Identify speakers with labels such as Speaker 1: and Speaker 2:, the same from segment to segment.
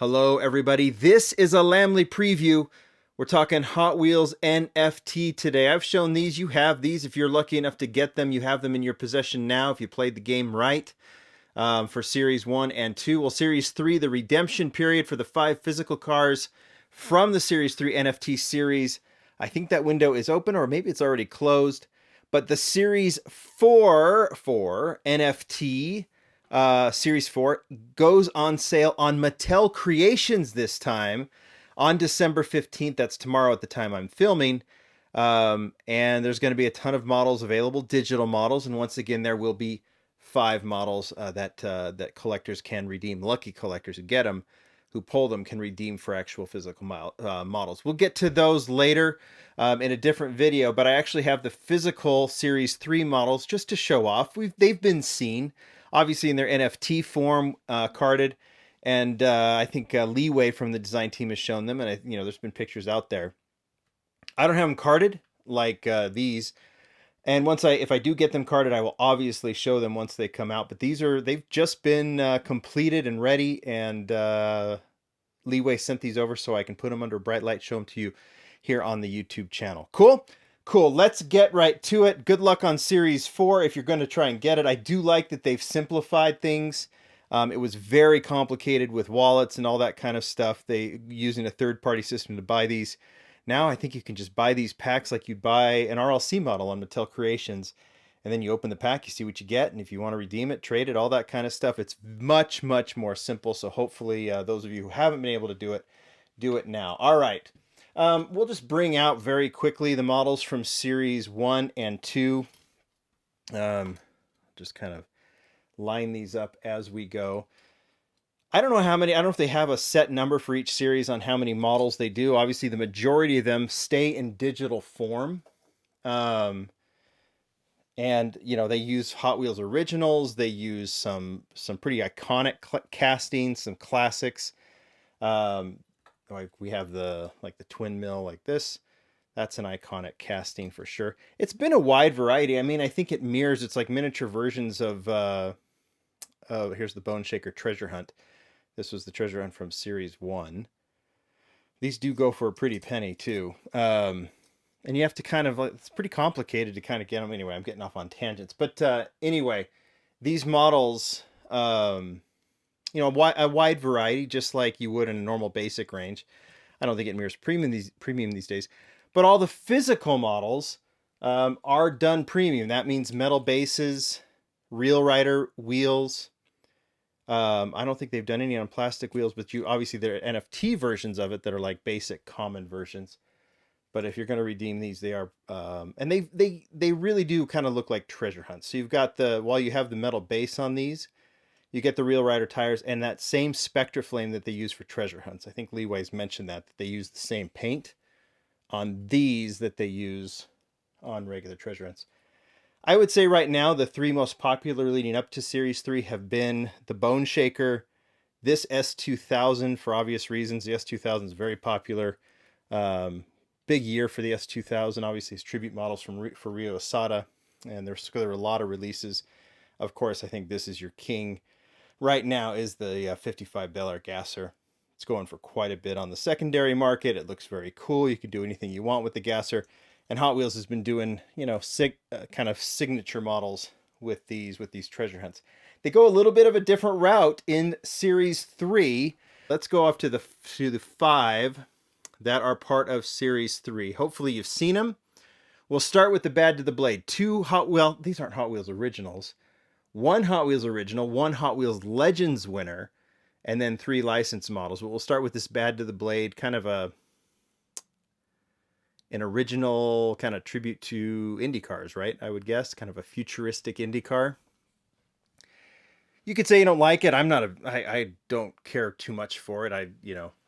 Speaker 1: Hello, everybody. This is a Lamley preview. We're talking Hot Wheels NFT today. I've shown these. You have these. If you're lucky enough to get them, you have them in your possession now if you played the game right for Series 1 and 2. Well, Series 3, the redemption period for the 5 physical cars from the Series 3 NFT series. I think that window is open, or maybe it's already closed. But the Series 4 for NFT Series 4 goes on sale on Mattel Creations this time on December 15th. That's tomorrow at the time I'm filming. And there's going to be a ton of models available, digital models. And once again, there will be 5 models that collectors can redeem. Lucky collectors who get them, who pull them, can redeem for actual physical models. We'll get to those later in a different video, but I actually have the physical Series 3 models just to show off. They've been seen, obviously, in their NFT form, carded, and I think Leeway from the design team has shown them, and there's been pictures out there. I don't have them carded like these, and if I do get them carded, I will obviously show them once they come out. But they've just been completed and ready, and Leeway sent these over so I can put them under bright light, show them to you here on the YouTube channel. Cool. Let's get right to it. Good luck on Series 4 if you're going to try and get it. I do like that they've simplified things. It was very complicated with wallets and all that kind of stuff. They using a third-party system to buy these. Now I think you can just buy these packs like you'd buy an RLC model on Mattel Creations, and then you open the pack, you see what you get, and if you want to redeem it, trade it, all that kind of stuff. It's much, much more simple. So hopefully those of you who haven't been able to do it now. All right. We'll just bring out very quickly the models from Series 1 and 2. Just kind of line these up as we go. I don't know how many, I don't know if they have a set number for each series on how many models they do. Obviously, the majority of them stay in digital form. And, they use Hot Wheels originals. They use some pretty iconic castings, some classics. Like we have the twin mill like this. That's an iconic casting for sure. It's been a wide variety. I mean, I think it mirrors, it's like miniature versions of, here's the Bone Shaker Treasure Hunt. This was the Treasure Hunt from Series 1. These do go for a pretty penny too. And you have to kind of, it's pretty complicated to kind of get them. Anyway, I'm getting off on tangents. But anyway, these models, a wide variety, just like you would in a normal basic range. I don't think it mirrors premium these days. But all the physical models are done premium. That means metal bases, Real Rider wheels. I don't think they've done any on plastic wheels, but obviously there are NFT versions of it that are like basic common versions. But if you're going to redeem these, they are, and they really do kind of look like treasure hunts. So you've got while you have the metal base on these, you get the Real Rider tires and that same Spectra flame that they use for treasure hunts. I think Leeway's mentioned that they use the same paint on these that they use on regular treasure hunts. I would say right now the 3 most popular leading up to Series 3 have been the Bone Shaker, this S2000 for obvious reasons. The S2000 is very popular. Big year for the S2000. Obviously, it's tribute models for Rio Asada, and there were a lot of releases. Of course, I think this is your king right now is the 55 Bel Air Gasser. It's going for quite a bit on the secondary market. It looks very cool. You can do anything you want with the Gasser. And Hot Wheels has been doing, kind of signature models with these treasure hunts. They go a little bit of a different route in Series 3. Let's go off to the 5 that are part of Series 3. Hopefully you've seen them. We'll start with the Bad to the Blade. These aren't Hot Wheels originals. 1 Hot Wheels original, 1 Hot Wheels Legends winner, and then 3 licensed models. But we'll start with this Bad to the Blade, kind of an original kind of tribute to Indy cars, right? I would guess, kind of a futuristic Indy car. You could say you don't like it. I don't care too much for it.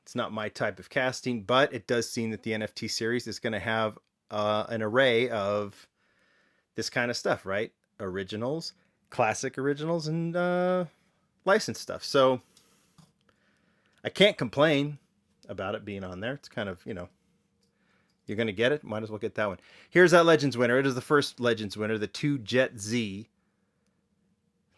Speaker 1: It's not my type of casting, but it does seem that the NFT series is going to have an array of this kind of stuff, right? Originals, classic originals, and licensed stuff. So I can't complain about it being on there. It's kind of, you're going to get it, might as well get that one. Here's that Legends winner. It is the first Legends winner, the 2 Jet Z.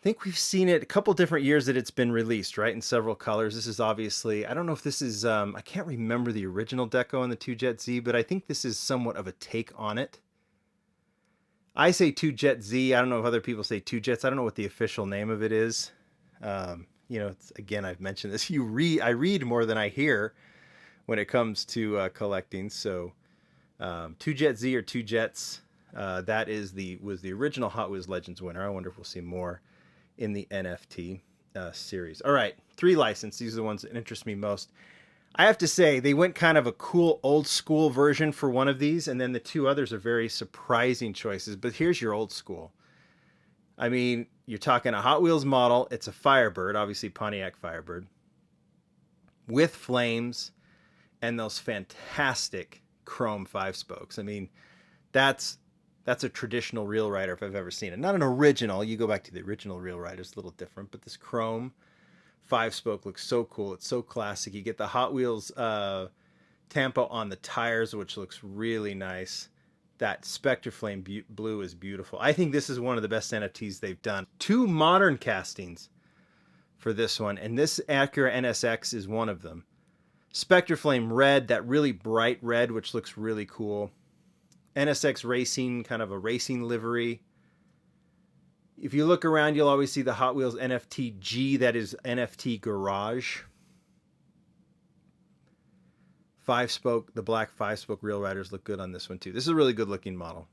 Speaker 1: think we've seen it a couple different years that it's been released, right? In several colors. This is obviously, I don't know if this is, I can't remember the original deco on the 2Jet Z, but I think this is somewhat of a take on it. I say 2Jet Z. I don't know if other people say 2Jets. I don't know what the official name of it is. You know, again, I've mentioned this. I read more than I hear when it comes to collecting. So 2Jet Z or 2Jets, that was the original Hot Wheels Legends winner. I wonder if we'll see more in the NFT series. All right, 3 license. These are the ones that interest me most. I have to say, they went kind of a cool old school version for one of these, and then the 2 others are very surprising choices. But here's your old school. I mean, you're talking a Hot Wheels model. It's a Firebird, obviously Pontiac Firebird, with flames and those fantastic chrome 5-spokes. I mean, that's a traditional Real Rider if I've ever seen it. Not an original. You go back to the original Real Rider, it's a little different, but this chrome 5-spoke looks so cool. It's so classic. You get the Hot Wheels tampo on the tires, which looks really nice. That Spectre Flame blue is beautiful. I think this is one of the best NFTs they've done. 2 modern castings for this one, and this Acura NSX is one of them. Spectre Flame red, that really bright red, which looks really cool. NSX Racing, kind of a racing livery. If you look around, you'll always see the Hot Wheels NFT G, that is NFT Garage. 5-spoke, the black 5-spoke Real Riders look good on this one too. This is a really good looking model.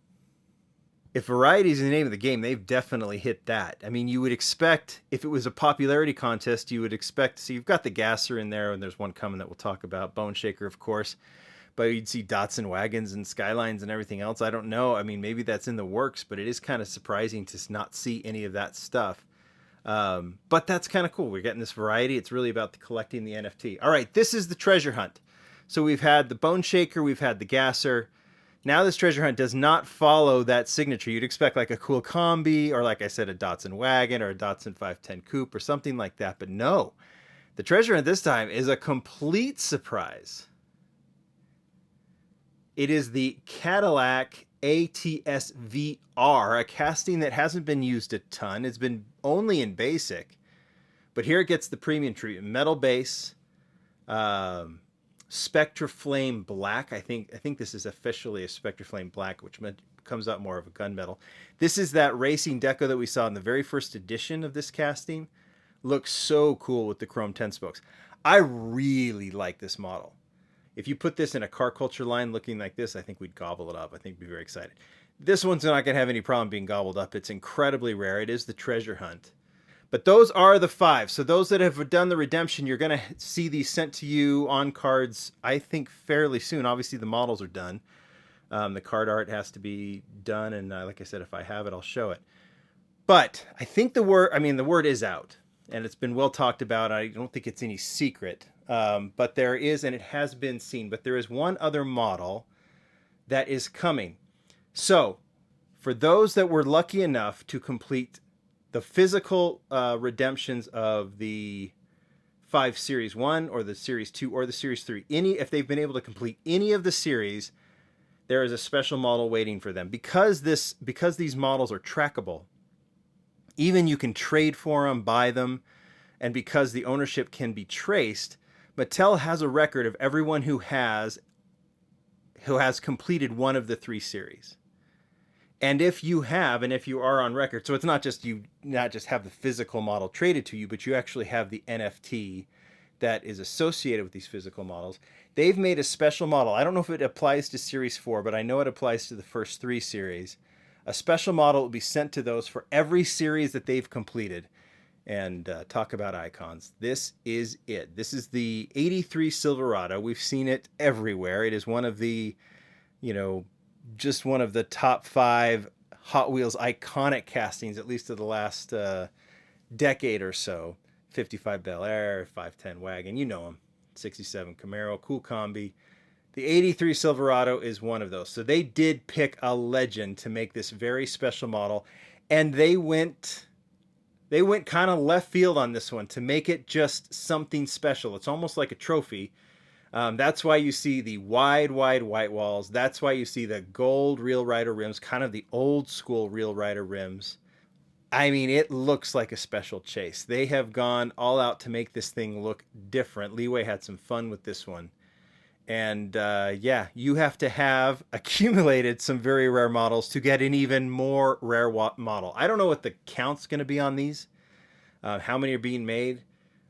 Speaker 1: If variety is the name of the game, they've definitely hit that. I mean, you would expect, if it was a popularity contest, you would expect to see, you've got the Gasser in there, and there's one coming that we'll talk about, Bone Shaker, of course. But you'd see Datsun wagons and Skylines and everything else. I don't know. I mean, maybe that's in the works, but it is kind of surprising to not see any of that stuff. But that's kind of cool. We're getting this variety. It's really about collecting the NFT. All right, this is the treasure hunt. So we've had the Bone Shaker, we've had the Gasser. Now this treasure hunt does not follow that signature. You'd expect like a cool combi, or like I said, a Datsun wagon, or a Datsun 510 coupe, or something like that. But no, the treasure hunt this time is a complete surprise. It is the Cadillac ATS VR, a casting that hasn't been used a ton. It's been only in basic, but here it gets the premium treatment. Metal base, Spectre Flame black. I think this is officially a Spectre Flame black, which comes out more of a gunmetal. This is that racing deco that we saw in the very first edition of this casting. Looks so cool with the chrome 10 spokes. I really like this model. If you put this in a car culture line looking like this, I think we'd gobble it up. I think we'd be very excited. This one's not going to have any problem being gobbled up. It's incredibly rare. It is the treasure hunt. But those are the 5. So those that have done the redemption, you're going to see these sent to you on cards, I think, fairly soon. Obviously, the models are done. The card art has to be done. And like I said, if I have it, I'll show it. But I think the word is out. And it's been well talked about. I don't think it's any secret. But there is, and it has been seen, but there is one other model that is coming. So for those that were lucky enough to complete the physical redemptions of the 5 Series 1 or the Series 2 or the Series 3, if they've been able to complete any of the series, there is a special model waiting for them. Because these models are trackable, even you can trade for them, buy them, and because the ownership can be traced, Mattel has a record of everyone who has completed one of the 3 series. And if you are on record, so it's not just have the physical model traded to you, but you actually have the NFT that is associated with these physical models. They've made a special model. I don't know if it applies to Series 4, but I know it applies to the first 3 series. A special model will be sent to those for every series that they've completed. And talk about icons. This is it. This is the 83 Silverado. We've seen it everywhere. It is one of the, just one of the top 5 Hot Wheels iconic castings, at least of the last decade or so. 55 Bel Air, 510 wagon, you know them. 67 Camaro, cool combi. The 83 Silverado is one of those. So they did pick a legend to make this very special model, and they went kind of left field on this one to make it just something special. It's almost like a trophy. That's why you see the wide white walls. That's why you see the gold Real Rider rims, kind of the old school Real Rider rims. I mean, it looks like a special chase. They have gone all out to make this thing look different. Leeway had some fun with this one. And yeah, you have to have accumulated some very rare models to get an even more rare model. I don't know what the count's going to be on these, how many are being made.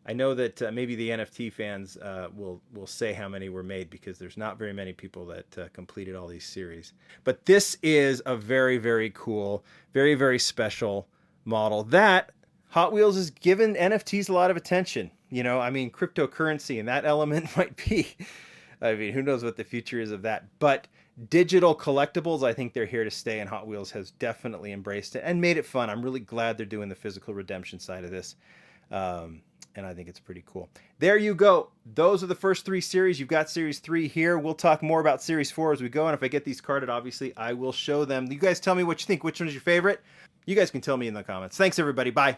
Speaker 1: I know that maybe the NFT fans will say how many were made because there's not very many people that completed all these series. But this is a very, very cool, very, very special model that Hot Wheels has given NFTs a lot of attention. You know, I mean, cryptocurrency and that element might be, I mean, who knows what the future is of that. But digital collectibles, I think they're here to stay, and Hot Wheels has definitely embraced it and made it fun. I'm really glad they're doing the physical redemption side of this. And I think it's pretty cool. There you go. Those are the first 3 series. You've got series 3 here. We'll talk more about series 4 as we go. And if I get these carded, obviously, I will show them. You guys tell me what you think. Which one is your favorite? You guys can tell me in the comments. Thanks, everybody. Bye.